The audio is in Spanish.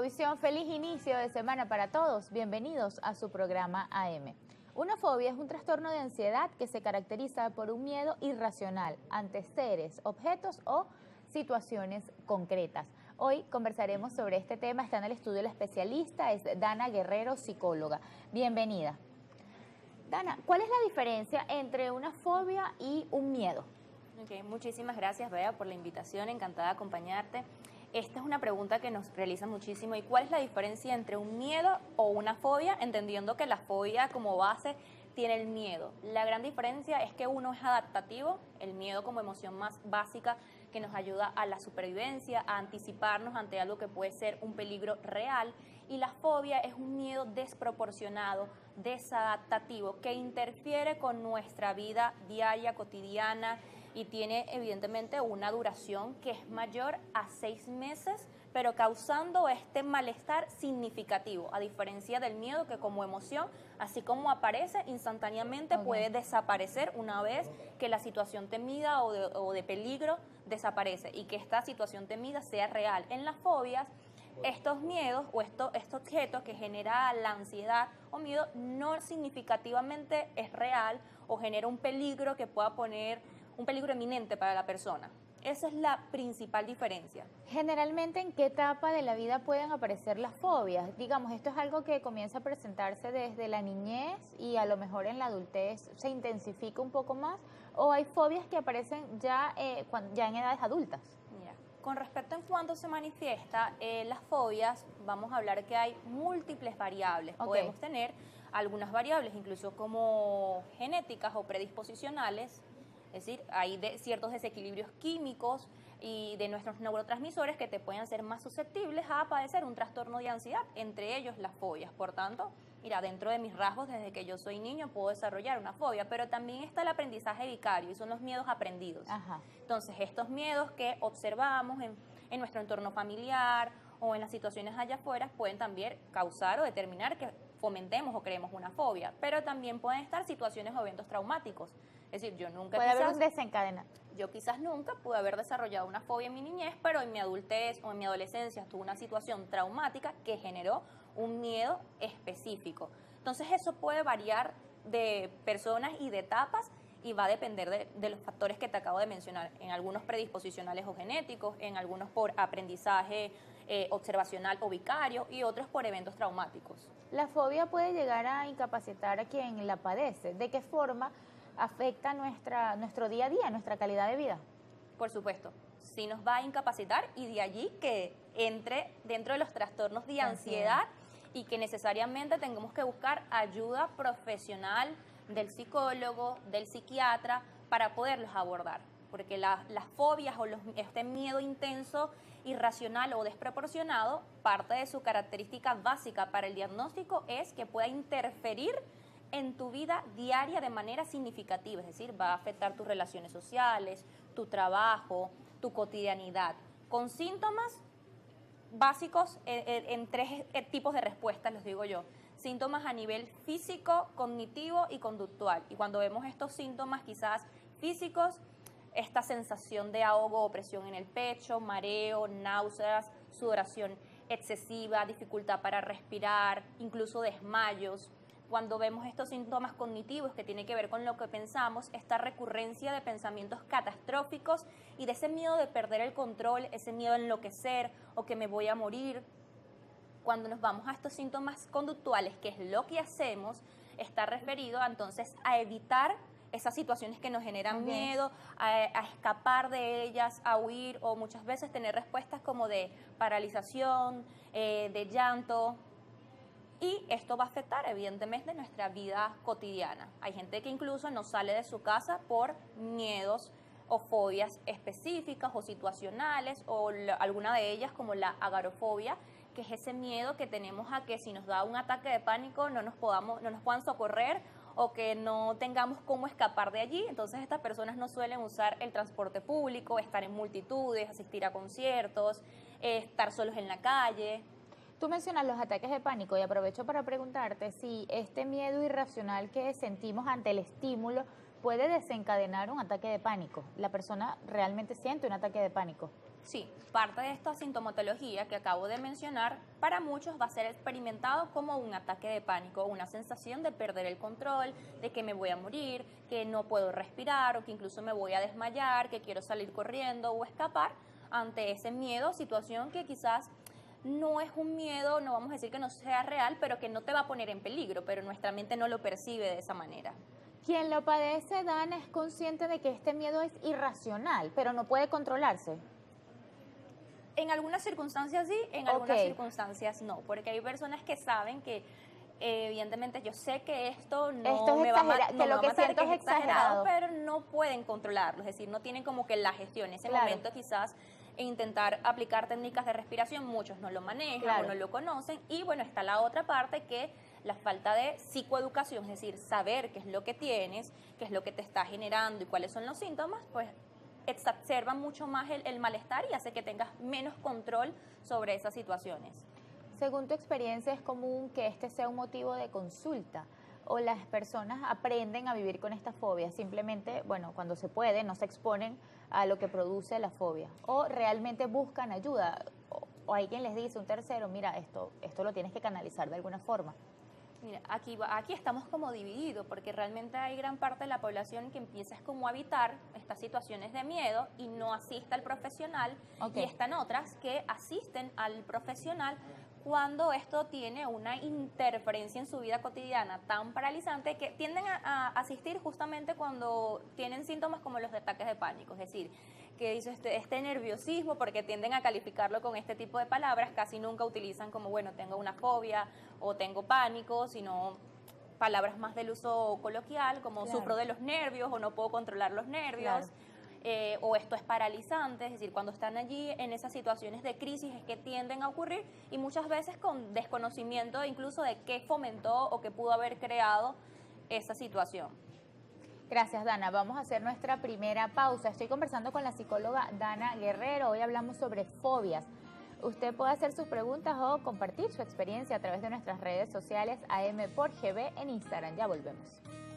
Provisión, feliz inicio de semana para todos. Bienvenidos a su programa AM. Una fobia es un trastorno de ansiedad que se caracteriza por un miedo irracional ante seres, objetos o situaciones concretas. Hoy conversaremos sobre este tema. Está en el estudio la especialista, es Dana Guerrero, psicóloga. Bienvenida. Dana, ¿cuál es la diferencia entre una fobia y un miedo? Okay, muchísimas gracias, Bea, por la invitación. Encantada de acompañarte. Esta es una pregunta que nos realizan muchísimo. ¿Y cuál es la diferencia entre un miedo o una fobia? Entendiendo que la fobia como base tiene el miedo. La gran diferencia es que uno es adaptativo, el miedo como emoción más básica que nos ayuda a la supervivencia, a anticiparnos ante algo que puede ser un peligro real. Y la fobia es un miedo desproporcionado, desadaptativo, que interfiere con nuestra vida diaria, cotidiana, y tiene evidentemente una duración que es mayor a 6 meses, pero causando este malestar significativo, a diferencia del miedo que como emoción, así como aparece instantáneamente, puede desaparecer una vez que la situación temida o de peligro desaparece y que esta situación temida sea real. En las fobias, estos miedos o estos objetos que genera la ansiedad o miedo no significativamente es real o genera un peligro que pueda poner un peligro eminente para la persona. Esa es la principal diferencia. Generalmente, ¿en qué etapa de la vida pueden aparecer las fobias? Digamos, ¿esto es algo que comienza a presentarse desde la niñez y a lo mejor en la adultez se intensifica un poco más? ¿O hay fobias que aparecen ya en edades adultas? Mira, con respecto en cuándo se manifiesta, las fobias, vamos a hablar que hay múltiples variables. Podemos tener algunas variables, incluso como genéticas o predisposicionales. Es decir, hay ciertos desequilibrios químicos y de nuestros neurotransmisores que te pueden hacer más susceptibles a padecer un trastorno de ansiedad, entre ellos las fobias. Por tanto, mira, dentro de mis rasgos, desde que yo soy niño, puedo desarrollar una fobia, pero también está el aprendizaje vicario y son los miedos aprendidos. Ajá. Entonces, estos miedos que observamos en nuestro entorno familiar o en las situaciones allá afuera pueden también causar o determinar que fomentemos o creemos una fobia, pero también pueden estar situaciones o eventos traumáticos. Es decir, yo nunca puede haber un desencadenante. Yo quizás nunca pude haber desarrollado una fobia en mi niñez, pero en mi adultez o en mi adolescencia tuve una situación traumática que generó un miedo específico. Entonces eso puede variar de personas y de etapas y va a depender de los factores que te acabo de mencionar, en algunos predisposicionales o genéticos, en algunos por aprendizaje observacional o vicario y otros por eventos traumáticos. La fobia puede llegar a incapacitar a quien la padece. ¿De qué forma afecta nuestro día a día, nuestra calidad de vida? Por supuesto, sí nos va a incapacitar y de allí que entre dentro de los trastornos de ansiedad y que necesariamente tengamos que buscar ayuda profesional del psicólogo, del psiquiatra para poderlos abordar. Porque las fobias o este miedo intenso, irracional o desproporcionado, parte de su característica básica para el diagnóstico es que pueda interferir en tu vida diaria de manera significativa, es decir, va a afectar tus relaciones sociales, tu trabajo, tu cotidianidad, con síntomas básicos en tres tipos de respuestas, los digo yo. Síntomas a nivel físico, cognitivo y conductual. Y cuando vemos estos síntomas quizás físicos, esta sensación de ahogo o presión en el pecho, mareo, náuseas, sudoración excesiva, dificultad para respirar, incluso desmayos. Cuando vemos estos síntomas cognitivos que tienen que ver con lo que pensamos, esta recurrencia de pensamientos catastróficos y de ese miedo de perder el control, ese miedo a enloquecer o que me voy a morir. Cuando nos vamos a estos síntomas conductuales, que es lo que hacemos, está referido entonces a evitar esas situaciones que nos generan miedo, a escapar de ellas, a huir o muchas veces tener respuestas como de paralización, de llanto. Y esto va a afectar evidentemente nuestra vida cotidiana. Hay gente que incluso no sale de su casa por miedos o fobias específicas o situacionales o alguna de ellas como la agorafobia, que es ese miedo que tenemos a que si nos da un ataque de pánico no nos puedan socorrer o que no tengamos cómo escapar de allí. Entonces estas personas no suelen usar el transporte público, estar en multitudes, asistir a conciertos, estar solos en la calle. Tú mencionas los ataques de pánico y aprovecho para preguntarte si este miedo irracional que sentimos ante el estímulo puede desencadenar un ataque de pánico. ¿La persona realmente siente un ataque de pánico? Sí, parte de esta sintomatología que acabo de mencionar, para muchos va a ser experimentado como un ataque de pánico, una sensación de perder el control, de que me voy a morir, que no puedo respirar o que incluso me voy a desmayar, que quiero salir corriendo o escapar ante ese miedo, situación que quizás no es un miedo, no vamos a decir que no sea real, pero que no te va a poner en peligro, pero nuestra mente no lo percibe de esa manera. Quien lo padece, Dana, es consciente de que este miedo es irracional, pero no puede controlarse. En algunas circunstancias sí, en algunas circunstancias no, porque hay personas que saben que evidentemente yo sé que esto no me va a matar, que lo que siento es exagerado, pero no pueden controlarlo, es decir, no tienen como que la gestión. En ese momento quizás intentar aplicar técnicas de respiración, muchos no lo manejan o no lo conocen, y bueno, está la otra parte que la falta de psicoeducación, es decir, saber qué es lo que tienes, qué es lo que te está generando y cuáles son los síntomas, pues exacerba mucho más el malestar y hace que tengas menos control sobre esas situaciones. Según tu experiencia, ¿es común que este sea un motivo de consulta o las personas aprenden a vivir con esta fobia? Simplemente, bueno, cuando se puede, no se exponen a lo que produce la fobia o realmente buscan ayuda o alguien les dice, un tercero, mira, esto lo tienes que canalizar de alguna forma. Mira, aquí estamos como divididos porque realmente hay gran parte de la población que empieza como a evitar estas situaciones de miedo y no asiste al profesional, y están otras que asisten al profesional cuando esto tiene una interferencia en su vida cotidiana tan paralizante que tienden a asistir justamente cuando tienen síntomas como los de ataques de pánico, es decir, que dice este nerviosismo, porque tienden a calificarlo con este tipo de palabras, casi nunca utilizan como, bueno, tengo una fobia o tengo pánico, sino palabras más del uso coloquial, como sufro de los nervios o no puedo controlar los nervios, o esto es paralizante, es decir, cuando están allí en esas situaciones de crisis es que tienden a ocurrir, y muchas veces con desconocimiento incluso de qué fomentó o qué pudo haber creado esa situación. Gracias, Dana. Vamos a hacer nuestra primera pausa. Estoy conversando con la psicóloga Dana Guerrero. Hoy hablamos sobre fobias. Usted puede hacer sus preguntas o compartir su experiencia a través de nuestras redes sociales AM por GB en Instagram. Ya volvemos.